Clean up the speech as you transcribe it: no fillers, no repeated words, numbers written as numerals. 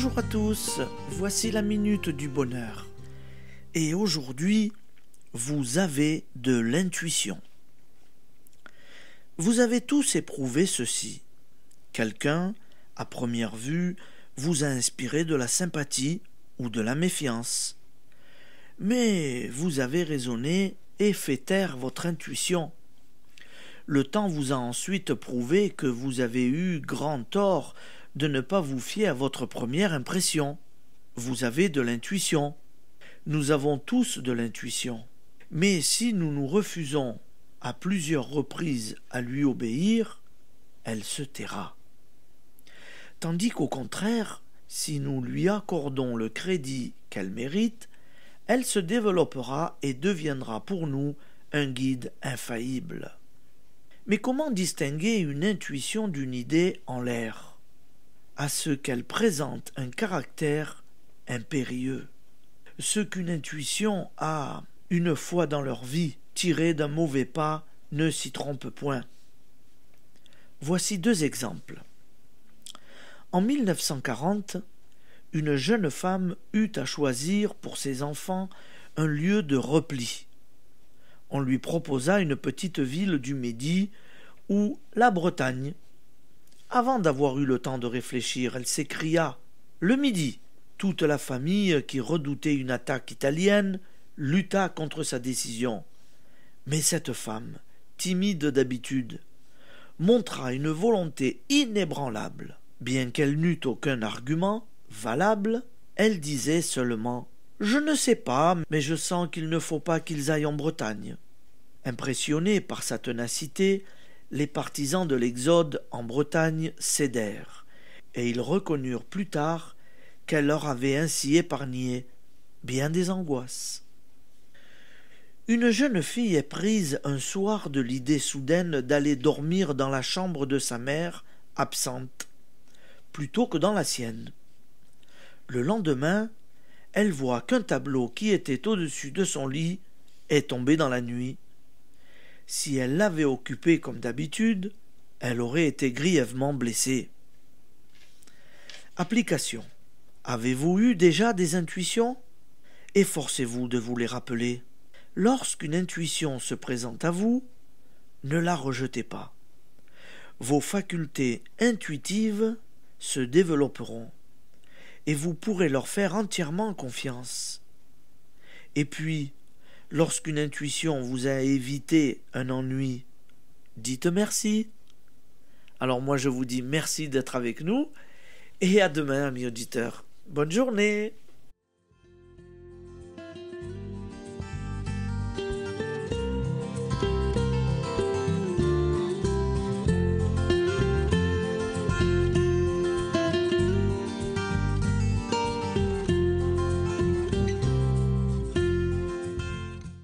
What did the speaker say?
Bonjour à tous, voici la minute du bonheur. Et aujourd'hui, vous avez de l'intuition. Vous avez tous éprouvé ceci. Quelqu'un, à première vue, vous a inspiré de la sympathie ou de la méfiance. Mais vous avez raisonné et fait taire votre intuition. Le temps vous a ensuite prouvé que vous avez eu grand tort de ne pas vous fier à votre première impression. Vous avez de l'intuition. Nous avons tous de l'intuition. Mais si nous nous refusons à plusieurs reprises à lui obéir, elle se taira. Tandis qu'au contraire, si nous lui accordons le crédit qu'elle mérite, elle se développera et deviendra pour nous un guide infaillible. Mais comment distinguer une intuition d'une idée en l'air? À ce qu'elle présente un caractère impérieux. Ceux qu'une intuition a, une fois dans leur vie, tiré d'un mauvais pas, ne s'y trompent point. Voici deux exemples. En 1940, une jeune femme eut à choisir pour ses enfants un lieu de repli. On lui proposa une petite ville du Midi ou la Bretagne. Avant d'avoir eu le temps de réfléchir, elle s'écria « Le Midi !» Toute la famille, qui redoutait une attaque italienne, lutta contre sa décision. Mais cette femme, timide d'habitude, montra une volonté inébranlable. Bien qu'elle n'eût aucun argument valable, elle disait seulement « Je ne sais pas, mais je sens qu'il ne faut pas qu'ils aillent en Bretagne. » Impressionnés par sa ténacité, les partisans de l'exode en Bretagne cédèrent, et ils reconnurent plus tard qu'elle leur avait ainsi épargné bien des angoisses. Une jeune fille est prise un soir de l'idée soudaine d'aller dormir dans la chambre de sa mère, absente, plutôt que dans la sienne. Le lendemain, elle voit qu'un tableau qui était au-dessus de son lit est tombé dans la nuit. Si elle l'avait occupé comme d'habitude, elle aurait été grièvement blessée. Application. Avez-vous eu déjà des intuitions? Efforcez-vous de vous les rappeler. Lorsqu'une intuition se présente à vous, ne la rejetez pas. Vos facultés intuitives se développeront et vous pourrez leur faire entièrement confiance. Et puis, lorsqu'une intuition vous a évité un ennui, dites merci. Alors moi je vous dis merci d'être avec nous et à demain, amis auditeurs. Bonne journée.